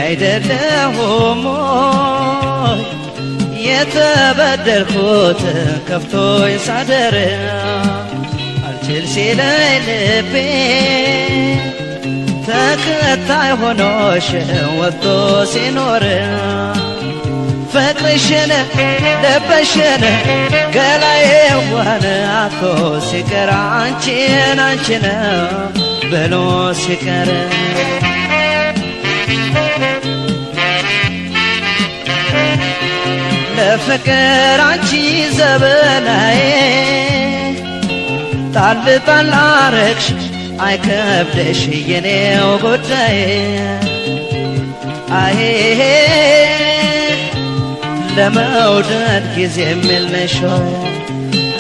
አይደለሁም የተበደልኩት ከፍቶኝ ሳደር አልችል ሲለኝ ልቤ ተከታይ ሆኖሽ ወጥቶ ሲኖር ፍቅርሽን ለበሽን ገላዬ ዋን አቶ ሲቀር አንቺን አንቺን ብሎ ሲቀር ለፍቅር አንቺ ዘበናዬ ጣል ጣል አረግሽ አይከብደሽ የኔው ጉዳይ አሄ ለመውደድ ጊዜ የምልነሽ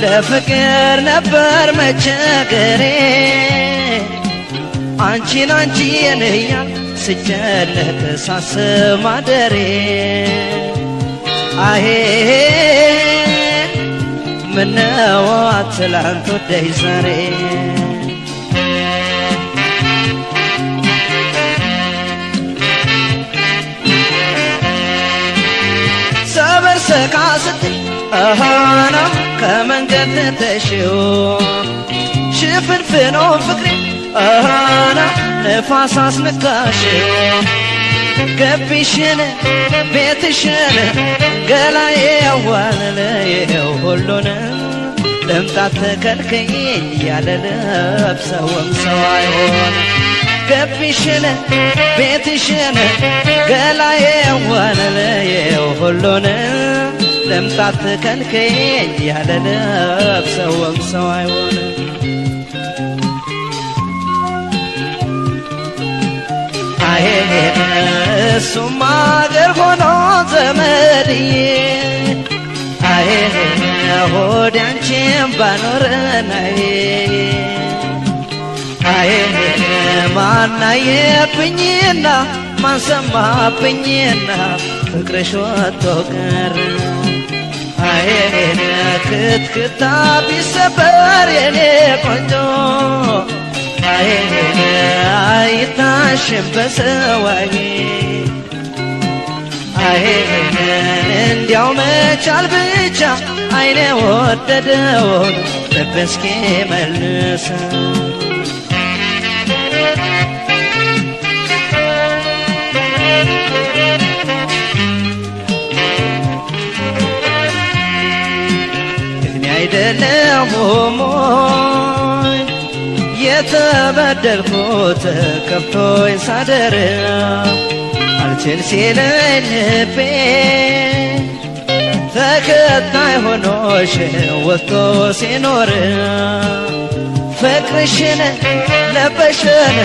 ለፍቅር ነበር መቸገሬ አንቺን አንቺን እያል ስጨነቅ ሳስብ ማደሬ አሄ ምነው ትላንት ወደይ ዛሬ ሰበር ሰቃ ስትይ አሃና ከመንገድ ተሽው ሽፍንፍኖ ፍቅሬ አሃና ነፋስ አስነካሽው ገቢሽን ቤትሽን ገላዬ ያዋለለየው ሁሉን ለምጣት ተከልከኝ ያለ ለብሰውም ሰው አይሆን ገቢሽን ቤትሽን ገላዬ ያዋለለየው ሁሉን ለምጣት ተከልከኝ ያለ ለብሰውም ሰው አይሆን እሱም አገር ሆኖ ዘመድዬ አሄ ሆዴ አንቺን ባኖረናዬ አሄ ማናየብኝና ማንሰማብኝና ፍቅርሽ ወጥቶ ቀረ አሄ ክትክታ ቢሰበር የኔ ቆንጆ አሄ አይታሽም በሰዋዬ አሄ እንዲያው መቻል ብቻ አይኔ ወደደውን ልብ እስኪ መልስ እኔ አይደለሁም የተበደልኩት ከፍቶኝ ሳደር አልችል ሲለኝ ልቤ ተከታይ ሆኖሽ ወጥቶ ሲኖር ፍቅርሽን ለበሽን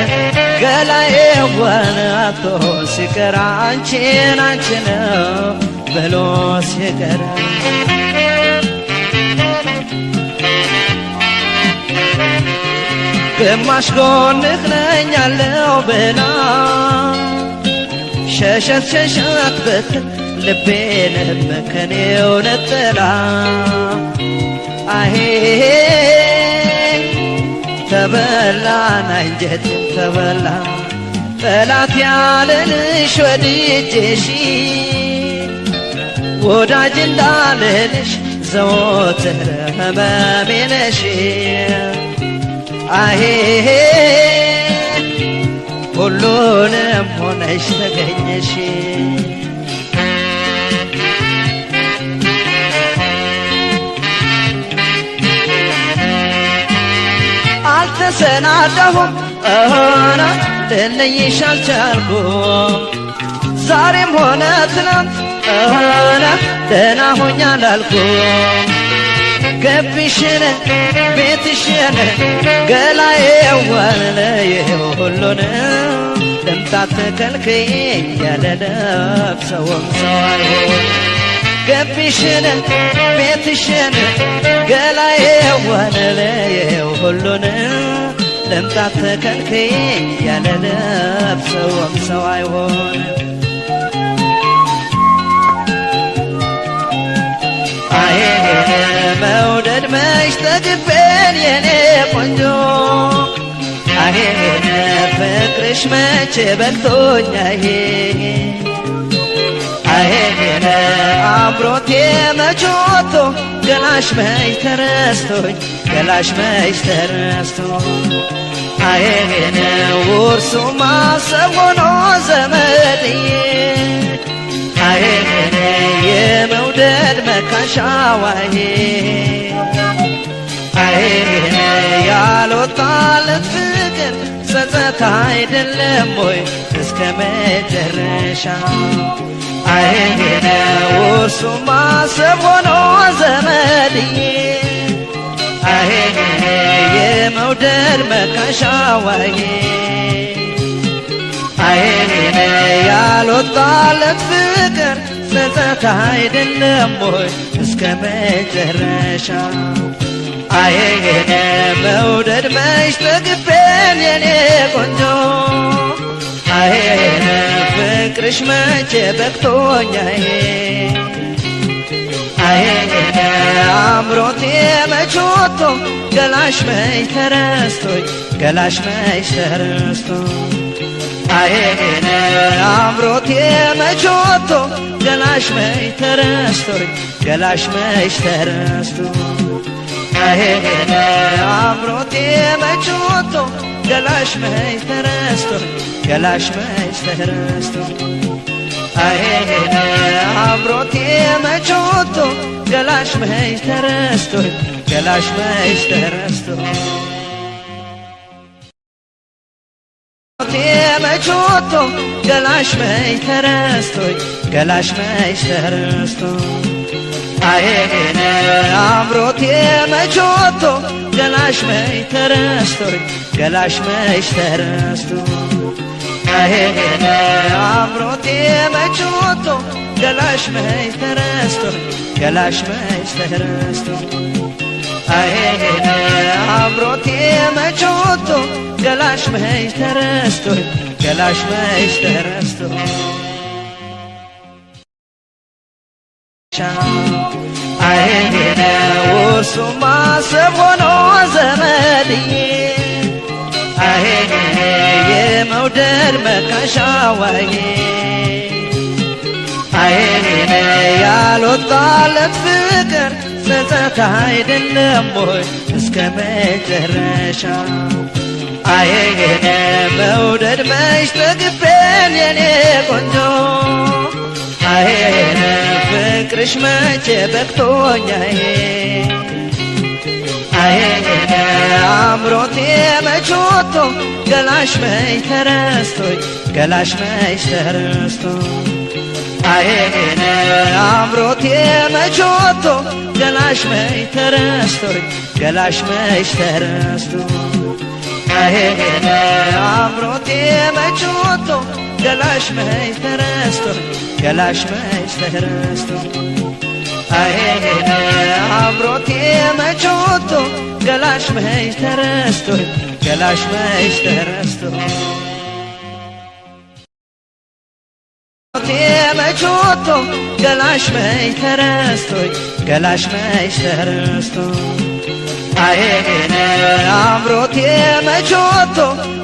ገላዬ ዋን አቶ ሲቀር አንቺን አንቺን ብሎ ሲቀር ግማሽ ጎንህ ነኝ ያለው ብላ ሸሸት ሸሸት ብትል ልቤንም ከኔው ነጥላ አሄ ተበላን አንጀቴም ተበላ ጠላት ያለንሽ ወድጄሽ ወዳጅ እንዳልልሽ ዘወትር ህመሜ ነሽ አሄ ሁሉንም ሆነሽ ተገኘሽ አልተሰናዳሁም አሁን ልለይሽ አልቻልኩም ዛሬም ሆነ ትናንት አሁን ደህና ሆኜ አላልኩም ገቢሽን ቤትሽን ገላዬ ዋለለየው ሁሉን ልምጣት ተከልክኝ ያለ ለብሰውም ሰው አይሆን ገቢሽን ቤትሽን ገላዬ ዋለ ሁሉን ለምጣት ተከልክዬ ያለ ለብሰውም ሰው አይሆንም። መውደድ መች ጠግቤን የኔ ቆንጆ ፍቅርሽ መች በቅቶኛዬ አምሮቴ መች ወጥቶ ገላሽ መች ተረስቶኝ ገላሽ መች ተረስቶ ውርሱ ማሰብ ሆኖ ዘመድዬ የመውደድ መካሻዋዬ ያልወጣለት ፍቅር ጸጸት አይደለም ወይ እስከ መጨረሻ ውርሱ ማሰብ ሆኖ ዘመድዬ የመውደድ መካሻዋዬ ያልወጣለት ፍቅር ጸጸት አይደለም ወይ እስከ መጨረሻ መውደድ መች ጠግቤን የኔ ቆንጆ ፍቅርሽ መቼ በቅቶኛዬ አምሮቴ መች ወጥቶ ገላሽ መች ተረስቶኝ ገላሽ መች ተረስቶ አምሮቴ መች ወጥቶ ገላሽ መች ተረስቶኝ ገላሽ መች ተረስቶ አምሮቴ መች ወጥቶ ገላሽ መች ተረስቶኝ ገላሽ መች ተረስቶ አምሮቴ መች ወጥቶ ገላሽ መች ተረስቶኝ ገላሽ መች ተረስቶ መች ወጥቶ ገላሽ መች ተረስቶኝ ገላሽ መች ተረስቶ አምሮቴ መች ወጥቶ ገላሽ መች ተረስቶኝ ገላሽ መች ተረስቶ አምሮቴ መች ወጥቶ ገላሽ መች ተረስቶኝ ገላሽ መች ተረስቶ አምሮቴ መች ወጥቶ ገላሽ መች ተረስቶኝ ገላሽ መች ተረስቶ ውርሱ ማሰብ ሆኖ ዘመድዬ የመውደድ መካሻዋዬ ያልወጣለት ፍቅር ጸጸት አይደለም ወይ እስከ መጨረሻ መውደድ መች ጠግቤን የኔ ቆንጆ ፍቅርሽ መቼ በቅቶኛዬ አምሮቴ መች ወጥቶ ገላሽ መች ተረስቶኝ ገላሽ መች ተረስቶ አምሮቴ መች ወጥቶ ገላሽ መች ተረስቶኝ ገላሽ መች ተረስቶ አምሮቴ መች ወጥቶ ገላሽ መች ተረስቶኝ ገላሽ መች ተረስቶ አምሮቴ መች ወጥቶ ገላሽ መች ተረስቶኝ ገላሽ መች ተረስቶ መች ወጥቶ ገላሽ መች ተረስቶኝ ገላሽ መች ተረስቶ አምሮቴ መች ወጥቶ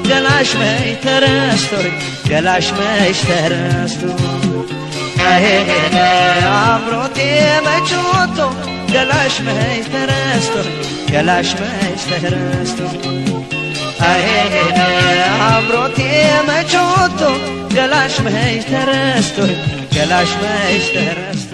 ገላሽ መች ተረስቶኝ ገላሽ መች ተረስቶ አምሮቴ መች ወጥቶ ገላሽ መች ተረስቶኝ ገላሽ መች ተረስቶ አምሮቴ መች ወጥቶ ገላሽ መች ተረስቶኝ ገላሽ መች ተረስቶ